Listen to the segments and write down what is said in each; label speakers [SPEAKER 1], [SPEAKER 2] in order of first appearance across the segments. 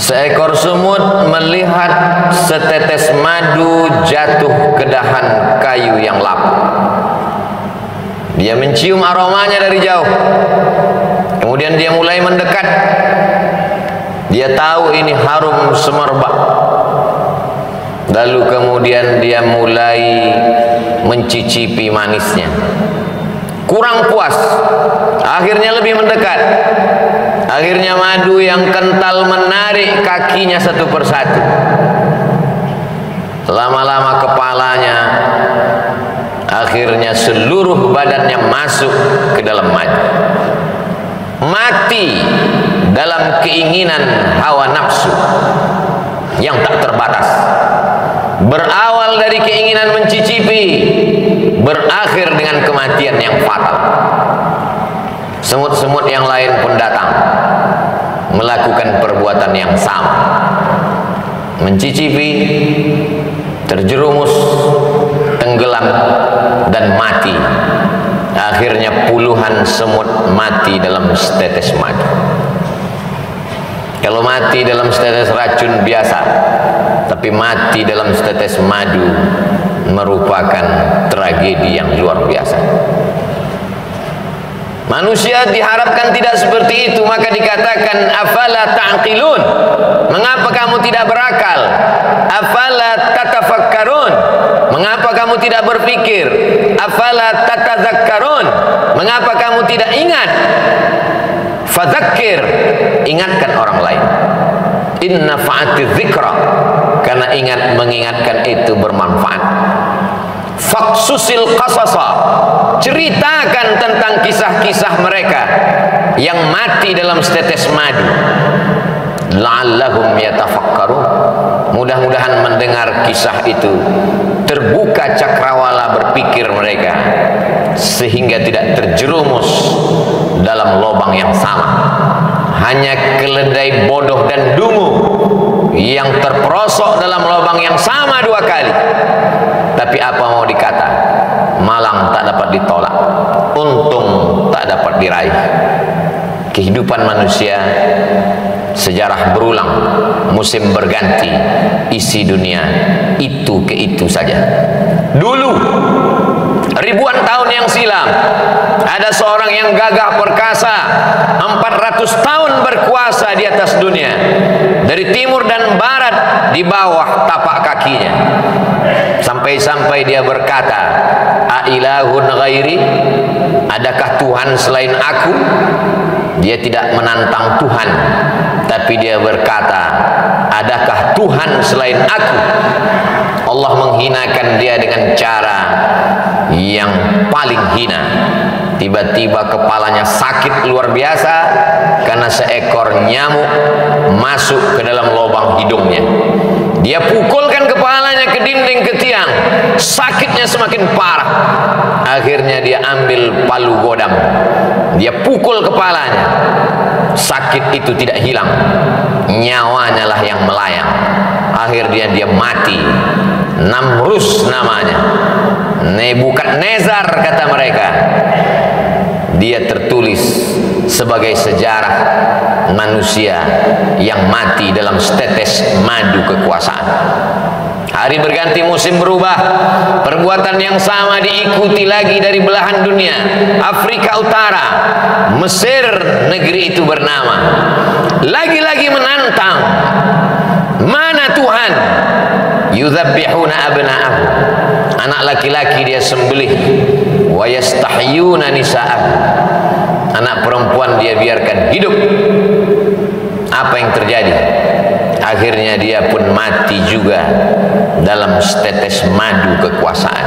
[SPEAKER 1] Seekor semut melihat setetes madu jatuh ke dahan kayu yang lapuk. Dia mencium aromanya dari jauh. Kemudian dia mulai mendekat. Dia tahu ini harum semerbak. Lalu kemudian dia mulai mencicipi manisnya. Kurang puas, akhirnya lebih mendekat. Akhirnya madu yang kental menarik kakinya satu persatu. Lama-lama kepalanya, akhirnya seluruh badannya masuk ke dalam madu. Mati dalam keinginan hawa nafsu yang tak terbatas. Berawal dari keinginan mencicipi, berakhir dengan kematian yang fatal. Semut-semut yang lain pun datang melakukan perbuatan yang sama, mencicipi, terjerumus, tenggelam, dan mati. Akhirnya puluhan semut mati dalam setetes madu. Kalau mati dalam setetes racun biasa, tapi mati dalam setetes madu merupakan tragedi yang luar biasa. Manusia diharapkan tidak seperti itu, maka dikatakan afala ta'qilun. Mengapa kamu tidak berakal? Afala tatafakkarun. Mengapa kamu tidak berpikir? Afala tatadzakkarun. Mengapa kamu tidak ingat? Fadzakir, ingatkan orang lain. Inna fa'ati dzikra, karena mengingatkan itu bermanfaat. Faqsusil qasasa, ceritakan tentang kisah-kisah mereka yang mati dalam setetes madu. La'allahum yatafakkarun, mudah-mudahan mendengar kisah itu terbuka cakrawala berpikir mereka, sehingga tidak terjerumus dalam lubang yang sama. Hanya keledai bodoh dan dungu yang terperosok dalam lubang yang sama dua kali. Tapi apa mau dikata, malang tak dapat ditolak, untung tak dapat diraih. Kehidupan manusia, sejarah berulang, musim berganti, isi dunia itu ke itu saja. Dulu ribuan tahun yang silam, ada seorang yang gagah perkasa, 400 tahun berkuasa di atas dunia, dari timur dan barat di bawah tapak kakinya. Sampai-sampai dia berkata, "Ailahun ghairi?" Adakah Tuhan selain aku? Dia tidak menantang Tuhan, tapi dia berkata, adakah Tuhan selain aku? Allah menghinakan dia dengan cara yang paling hina. Tiba-tiba kepalanya sakit luar biasa karena seekor nyamuk masuk ke dalam lubang hidungnya. Dia pukulkan kepalanya ke dinding, ke tiang, sakitnya semakin parah. Akhirnya dia ambil palu godam, dia pukul kepalanya, sakit itu tidak hilang, nyawanya lah yang melayang. Akhirnya dia mati. Namrus namanya, Nebukadnezar kata mereka. Dia tertulis sebagai sejarah manusia yang mati dalam setetes madu kekuasaan. Hari berganti, musim berubah, perbuatan yang sama diikuti lagi dari belahan dunia. Afrika Utara, Mesir, negeri itu bernama, lagi-lagi menantang, mana Tuhan? Yudzabbihuna abna'ahum, anak laki-laki dia sembelih, wa yastahyuna nisa'ahum, anak perempuan dia biarkan hidup. Apa yang terjadi? Akhirnya dia pun mati juga dalam setetes madu kekuasaan.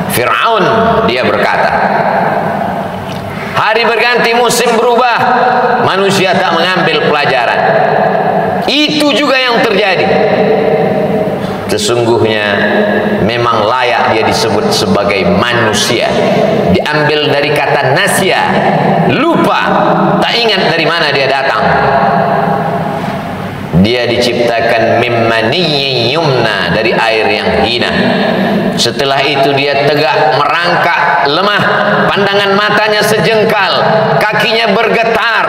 [SPEAKER 1] Fir'aun, dia berkata, hari berganti, musim berubah, manusia tak mengambil pelajaran. Itu juga yang terjadi. Sesungguhnya memang layak dia disebut sebagai manusia. Diambil dari kata nasya, lupa, tak ingat dari mana dia datang. Dia diciptakan mimmaniyyin yumna, dari air yang hina. Setelah itu dia tegak, merangkak, lemah, pandangan matanya sejengkal, kakinya bergetar,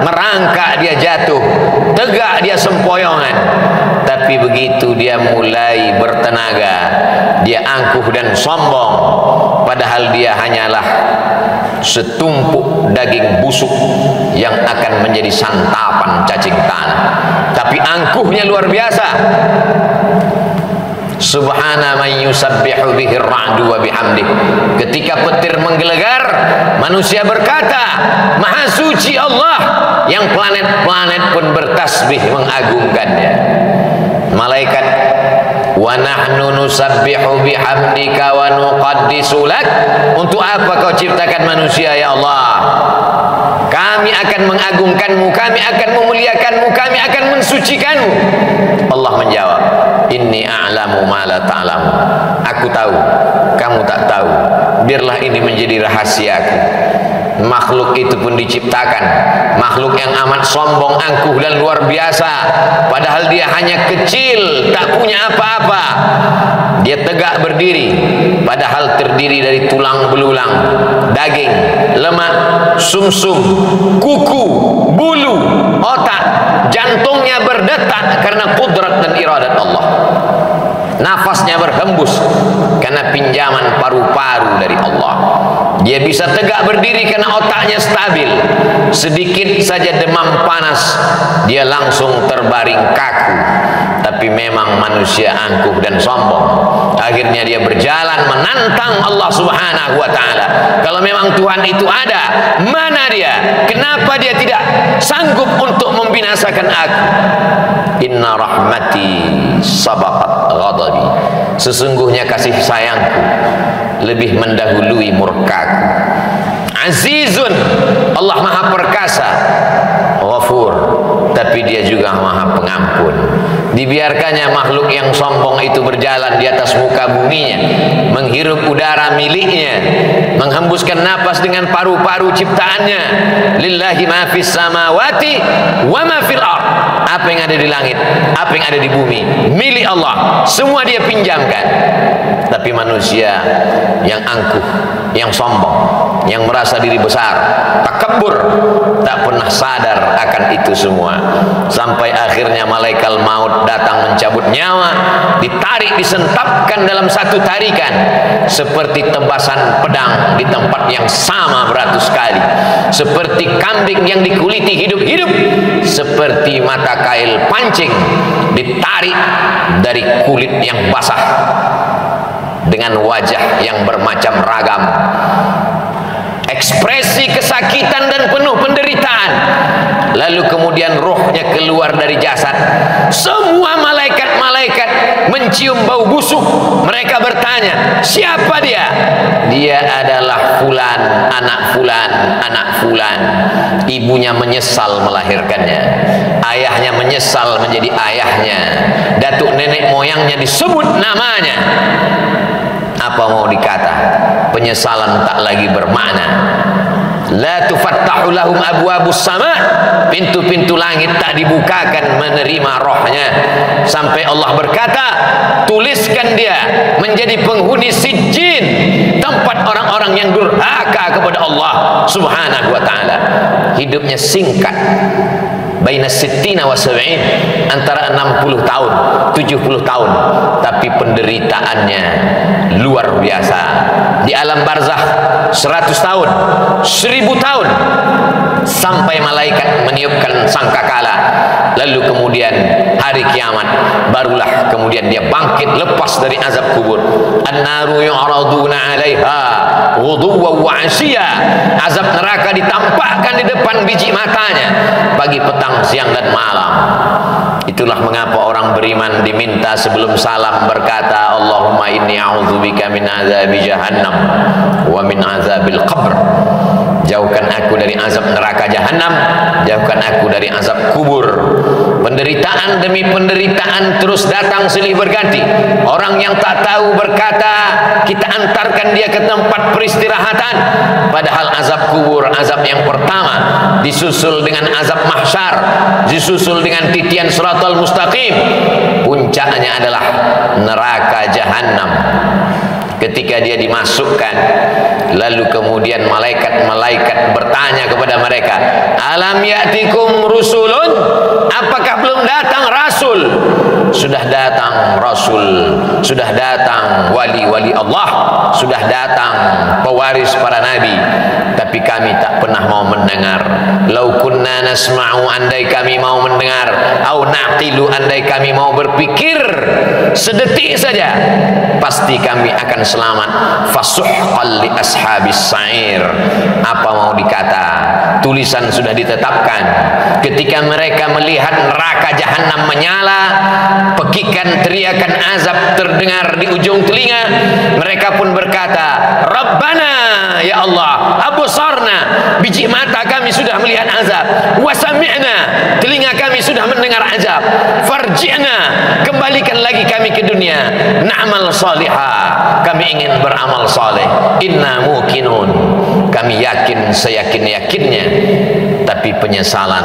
[SPEAKER 1] merangkak dia jatuh, tegak dia sempoyongan. Tapi begitu dia mulai bertenaga, dia angkuh dan sombong, padahal dia hanyalah setumpuk daging busuk yang akan menjadi santapan cacing tanah. Tapi angkuhnya luar biasa. Subhana man yusabbihu bihi ar-ra'du wa bihamdih. Ketika petir menggelegar, manusia berkata, Maha suci Allah, yang planet-planet pun bertasbih mengagungkannya. Malaikat, wa nahnu nusabbihu bihamdika wa nuqaddisu lak. Untuk apa kau ciptakan manusia ya Allah? Kami akan mengagungkanmu, kami akan memuliakanmu, kami akan mensucikanmu. Allah menjawab, inni a'lamu ma la ta'lamu. Aku tahu, kamu tak tahu. Biarlah ini menjadi rahasiaku. Makhluk itu pun diciptakan, makhluk yang amat sombong, angkuh dan luar biasa, padahal dia hanya kecil, tak punya apa-apa. Dia tegak berdiri, padahal terdiri dari tulang belulang, daging, lemak, sumsum, kuku, bulu, otak. Jantungnya berdetak karena kudrat dan iradat Allah. Nafasnya berhembus karena pinjaman paru-paru dari Allah. Dia bisa tegak berdiri karena otaknya stabil. Sedikit saja demam panas, dia langsung terbaring kaku. Tapi memang manusia angkuh dan sombong. Akhirnya dia berjalan menantang Allah Subhanahu wa ta'ala. Kalau memang Tuhan itu ada, mana dia? Kenapa dia tidak sanggup untuk membinasakan aku? Inna rahmati sabaqat ghadabi. Sesungguhnya kasih sayangku lebih mendahului murkaku. Azizun, Allah maha perkasa. Ghafur, tapi dia juga maha pengampun. Dibiarkannya makhluk yang sombong itu berjalan di atas muka buminya, menghirup udara miliknya, menghembuskan napas dengan paru-paru ciptaannya. Lillahi ma fis samawati wa ma fil ardh. Apa yang ada di langit, apa yang ada di bumi, milik Allah, semua dia pinjamkan. Tapi manusia yang angkuh, yang sombong, yang merasa diri besar, takabur, tak pernah sadar akan itu semua. Sampai akhirnya malaikat maut datang mencabut nyawa, ditarik, disentapkan dalam satu tarikan, seperti tebasan pedang di tempat yang sama beratus kali, seperti kambing yang dikuliti hidup-hidup, seperti mata kail pancing ditarik dari kulit yang basah, dengan wajah yang bermacam ragam, ekspresi kesakitan dan penuh penderitaan. Lalu kemudian rohnya keluar dari jasad. Semua malaikat-malaikat mencium bau busuk. Mereka bertanya, siapa dia? Dia adalah fulan, anak fulan, anak fulan. Ibunya menyesal melahirkannya, ayahnya menyesal menjadi ayahnya, datuk nenek moyangnya disebut namanya. Apa mau dikata? Penyesalan tak lagi bermakna. La tufattahu lahum abwabus sama. Pintu-pintu langit tak dibukakan menerima rohnya, sampai Allah berkata, tuliskan dia menjadi penghuni sijjin, tempat orang-orang yang durhaka kepada Allah Subhanahu wa ta'ala. Hidupnya singkat, baina sittina wa sab'in, antara 60 tahun 70 tahun, tapi penderitaannya luar biasa. Di alam barzakh 100 tahun, 1000 tahun, sampai malaikat meniupkan sangkakala. Lalu kemudian hari kiamat, barulah kemudian dia bangkit lepas dari azab kubur. An-naru yu'raduna 'alaiha ghuduwwan wa 'ashiyya. Azab neraka ditampakkan di depan biji matanya pagi, petang, siang dan malam. Itulah mengapa orang beriman diminta sebelum salam berkata, Allahumma inni a'udzubika min azabi jahannam wa min azabil qabr. jauhkan aku dari azab neraka jahanam, jauhkan aku dari azab kubur. Penderitaan demi penderitaan terus datang silih berganti. Orang yang tak tahu berkata, kita antarkan dia ke tempat peristirahatan, padahal azab kubur, azab yang pertama, disusul dengan azab mahsyar, disusul dengan titian siratal mustaqim, puncaknya adalah neraka jahanam. Ketika dia dimasukkan, lalu kemudian malaikat-malaikat bertanya kepada mereka, alam ya'tikum rusulun, apakah belum datang rasul? Sudah datang rasul, sudah datang wali-wali Allah, sudah datang pewaris para nabi, tapi kami tak pernah mau mendengar. Lau kunna nasma'u, andai kami mau mendengar, au naqilu, andai kami mau berpikir sedetik saja, pasti kami akan selamat. Fasuhqal li ashabis sa'ir. Apa mau dikata, tulisan sudah ditetapkan. Ketika mereka melihat neraka jahanam menyala, pekikan teriakan azab terdengar di ujung telinga, mereka pun berkata, Rabbana, ya Allah, absarna, biji mata kami sudah melihat azab, wa sami'na, telinga kami sudah mendengar azab, farji'na, kembalikan lagi kami ke dunia, na'mal salihah, kami ingin beramal saleh, inna muqinun, kami yakin seyakin-yakinnya. Tapi penyesalan,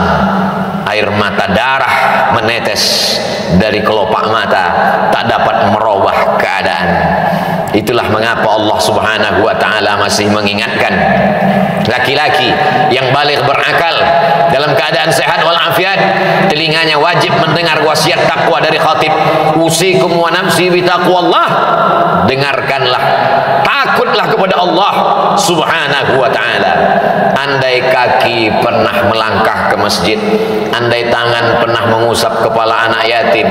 [SPEAKER 1] air mata darah menetes dari kelopak mata, tak dapat merubah keadaan. Itulah mengapa Allah Subhanahu wa ta'ala masih mengingatkan laki-laki yang baligh berakal dalam keadaan sehat walafiat, telinganya wajib mendengar wasiat takwa dari khatib, usikum wa nafsi bi taqwallah, dengarkanlah, takutlah kepada Allah Subhanahu wa ta'ala. Andai kaki pernah melangkah ke masjid, andai tangan pernah mengusap kepala anak yatim,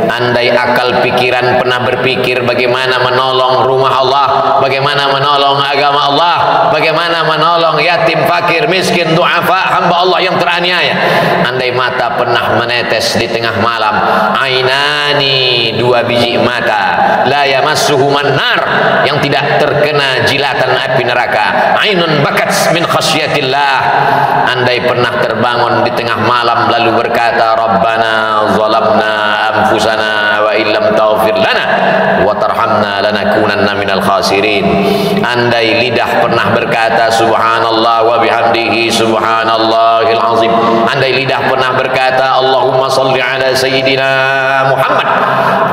[SPEAKER 1] andai akal pikiran pernah berpikir bagaimana menolong rumah Allah, bagaimana menolong agama Allah, bagaimana menolong yatim, fakir, miskin, du'afa, hamba Allah yang teraniaya, andai mata pernah menetes di tengah malam, ainani, dua biji mata, la yamassuhuman nar, yang tidak terkena jilatan api neraka, ainun bakat min khasyatillah, andai pernah terbangun di tengah malam lalu berkata, Rabbana zalamna anfusana wa illam taghfir lana wa tarhamna lanakunanna minal khasirin, andai lidah pernah berkata subhanallah wa bihamdihi subhanallahil azim, andai lidah pernah berkata Allahumma salli ala sayyidina Muhammad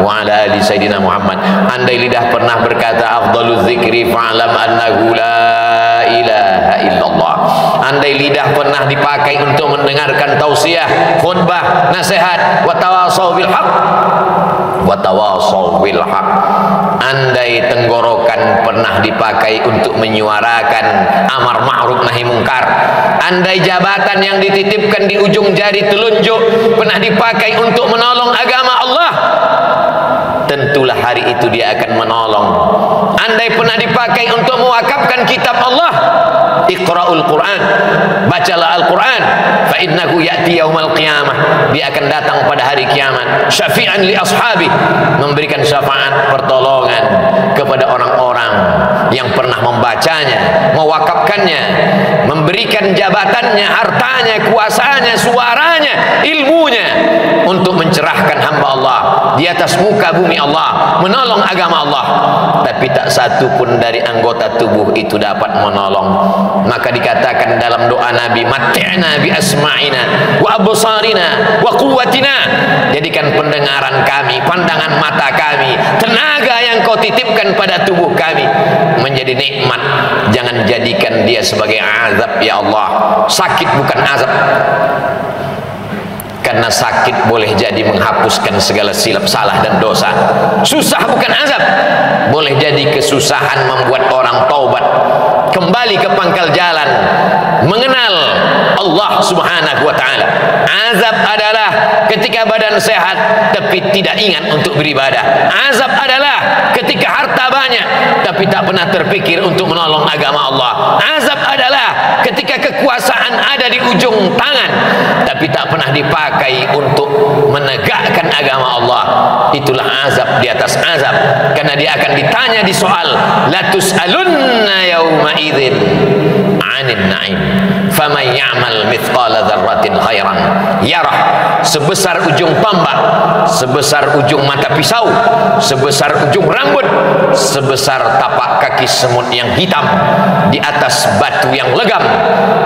[SPEAKER 1] wa ala ali sayyidina Muhammad, andai lidah pernah berkata afdaluz zikri fa'lam annahu la ilaha illallah, andai lidah pernah dipakai untuk mendengarkan tausiah, khutbah, nasihat, wa tawasau bil haq, wa tawasau bil haq, andai tenggorokan pernah dipakai untuk menyuarakan amar ma'ruf nahi mungkar, andai jabatan yang dititipkan di ujung jari telunjuk pernah dipakai untuk menolong agama Allah, tentulah hari itu dia akan menolong. Andai pernah dipakai untuk mewakafkan kitab Allah, Iqra'ul Quran, bacalah Al-Quran, fa innahu ya'ti yaumal qiyamah, dia akan datang pada hari kiamat, syafi'an li ashabi, memberikan syafaat pertolongan kepada orang-orang yang pernah membacanya, mewakafkannya, memberikan jabatannya, hartanya, kuasanya, suaranya, ilmunya untuk mencerahkan hamba Allah di atas muka bumi Allah, menolong agama Allah. Tapi tak satu pun dari anggota tubuh itu dapat menolong. Maka dikatakan dalam doa Nabi, mat'na bi asma'ina wa absarina wa quwwatina, jadikan pendengaran kami, pandangan mata kami, tenaga yang kau titipkan pada tubuh kami menjadi nikmat. Jangan jadikan dia sebagai azab ya Allah. Sakit bukan azab, karena sakit boleh jadi menghapuskan segala silap salah dan dosa. Susah bukan azab, boleh jadi kesusahan membuat orang taubat, kembali ke pangkal jalan, mengenal Allah Subhanahu wa ta'ala. Azab adalah ketika badan sehat tapi tidak ingat untuk beribadah. Azab adalah ketika harta banyak tapi tak pernah terpikir untuk menolong agama Allah. Azab adalah ketika kekuasaan ada di ujung tangan tapi tak pernah dipakai untuk menegakkan agama Allah, itulah azab di atas azab, karena dia akan ditanya di soal la tus'alunna yauma idzin 'anil na'im faman ya'mal mithqala dzarratin khairan yarah. Sebesar ujung tombak, sebesar ujung mata pisau, sebesar ujung rambut, sebesar tapak kaki semut yang hitam di atas batu yang legam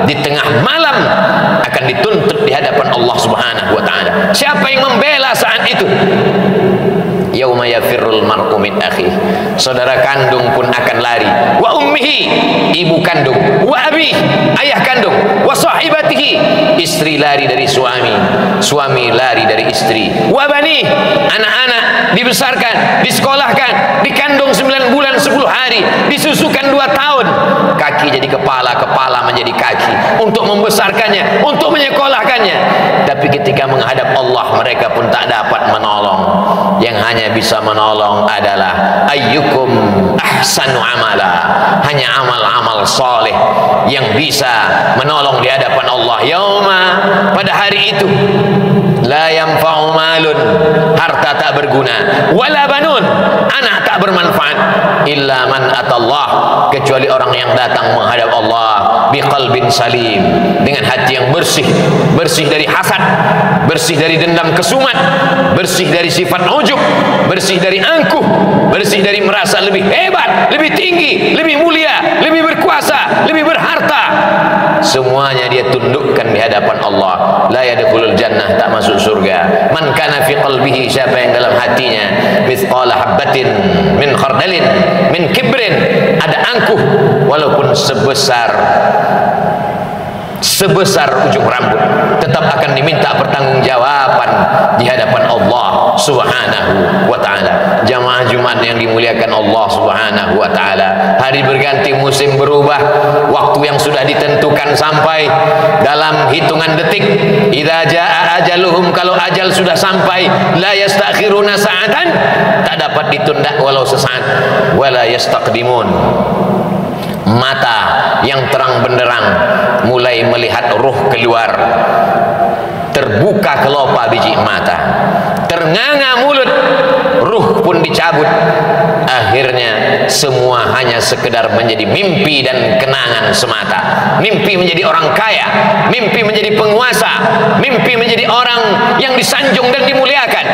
[SPEAKER 1] di tengah malam akan dituntut di hadapan Allah Subhanahu wa taala. Siapa yang membela saat itu? Yauma yafirrul mar'u min akhi, saudara kandung pun akan lari, wa ummihi, ibu kandung, wa abi, ayah kandung, wa sahibatihi, istri lari dari suami, suami lari dari istri, wa bani, anak-anak dibesarkan, disekolahkan, dikandung 9 bulan 10 hari, disusukan 2 tahun, kaki jadi kepala, kepala menjadi kaki, untuk membesarkannya, untuk menyekolahkannya. Tapi ketika menghadap Allah, mereka pun tak dapat menolong. Yang hanya bisa menolong adalah ayyukum ahsanu amala, hanya amal-amal soleh yang bisa menolong di hadapan Allah. Yauma, pada hari itu, la yanfa'u malun, harta tak berguna, wala banun, anak tak bermanfaat, illa man atallah, kecuali orang yang datang menghadap Allah biqalbin salim, dengan hati yang bersih, bersih dari hasad, bersih dari dendam kesumat, bersih dari sifat ujub, bersih dari angkuh, bersih dari merasa lebih hebat, lebih tinggi, lebih mulia, lebih berkuasa, lebih berharta. Semuanya dia tundukkan di hadapan Allah. La yadkhulul jannah, tak masuk surga. Man kana fi qalbihi, siapa yang dalam hatinya mithqala habbatin min khardalin min kibrin, ada angkuh walaupun sebesar ujung rambut, tetap akan diminta pertanggungjawaban di hadapan Allah Subhanahu wa taala. Jamaah Jumat yang dimuliakan Allah Subhanahu wa taala, hari berganti, musim berubah, waktu yang sudah ditentukan sampai dalam hitungan detik. Idza jaa ajaluhum, kalau ajal sudah sampai, la yastakhiruna sa'atan, tak dapat ditunda walau sesaat, wala yastaqdimun. Mata yang terang benderang mulai melihat ruh keluar, terbuka kelopak biji mata, ternganga mulut, ruh pun dicabut. Akhirnya semua hanya sekedar menjadi mimpi dan kenangan semata. Mimpi menjadi orang kaya, mimpi menjadi penguasa, mimpi menjadi orang yang disanjung dan dimuliakan.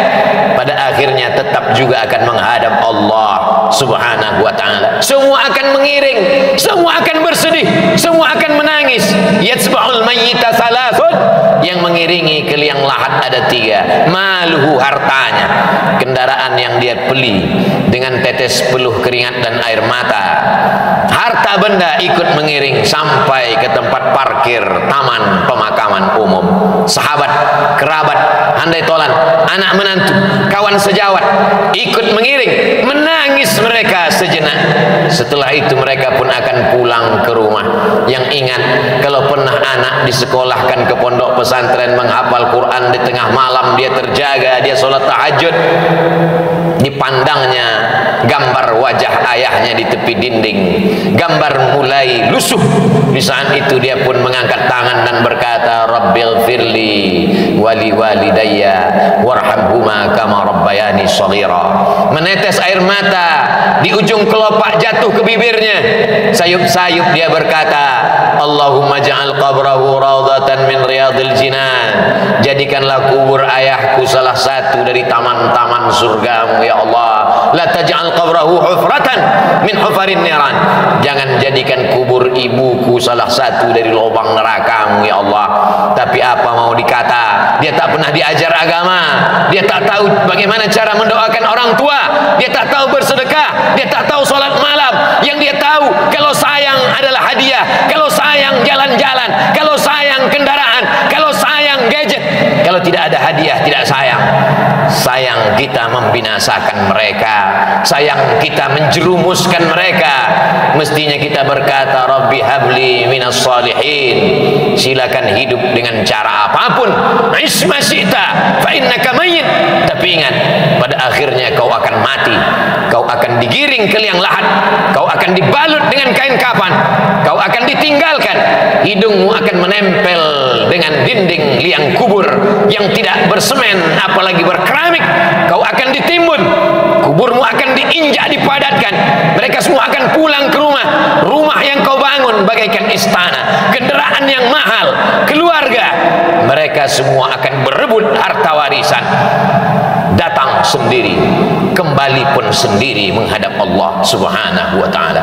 [SPEAKER 1] Pada akhirnya tetap juga akan menghadap Allah Subhanahu wa taala. Semua akan mengiring, semua akan bersedih, semua akan menangis. Yatsba'ul mayyita salasun, yang mengiringi ke liang lahat ada 3. Maluhu, hartanya, kendaraan yang dia beli dengan tetes peluh keringat dan air mata. Harta benda ikut mengiring sampai ke tempat parkir taman pemakaman umum. Sahabat, kerabat, handai tolan, anak menantu, kawan sejawat ikut mengiring, menangis mereka sejenak. Setelah itu mereka pun akan pulang ke rumah. Yang ingat, kalau pernah anak disekolahkan ke pondok pesantren menghafal Quran, di tengah malam dia terjaga, dia sholat tahajud, dipandangnya gambar wajah ayahnya di tepi dinding, gambar mulai lusuh. Di saat itu dia pun mengangkat tangan dan berkata, Rabbil firli wali walidayya warhamhuma kama rabbayani shaghira. Menetes air mata, di ujung kelopak jatuh ke bibirnya. Sayup-sayup dia berkata, Allahumma ja'al qabrahu raudhatan min riyadil jinan, jadikanlah kubur ayahku salah satu dari taman-taman surgamu ya Allah. La taj'al qabrahu hufratan min hufarin niran, jangan jadikan kubur ibuku salah satu dari lubang nerakamu ya Allah. Tapi apa mau dikata, dia tak pernah diajar agama, dia tak tahu bagaimana cara mendoakan orang tua, dia tak tahu bersedekah, dia tak tahu sholat malam. Yang dia tahu, kalau sayang adalah hadiah, kalau sayang jalan-jalan, kalau sayang kendaraan, kalau sayang gadget. Kalau tidak ada hadiah, tidak sayang. Sayang kita membinasakan mereka, sayang kita menjerumuskan mereka. Mestinya kita berkata, Rabbi habli minas salihin, silakan hidup dengan cara apapun, isma syi'ta fa innaka mayyit. Tapi ingat, pada akhirnya kau akan mati, kau akan digiring ke liang lahat, kau akan dibalut dengan kain kafan, kau akan ditinggalkan, hidungmu akan menempel dengan dinding liang kubur yang tidak bersemen apalagi berkeramik. Kau akan ditimbun, kuburmu akan diinjak, dipadatkan. Mereka semua akan pulang ke rumah. Rumah yang kau bangun bagaikan istana, kendaraan yang mahal, keluarga. Mereka semua akan berebut harta warisan. Datang sendiri, kembali pun sendiri menghadap Allah Subhanahu wa ta'ala.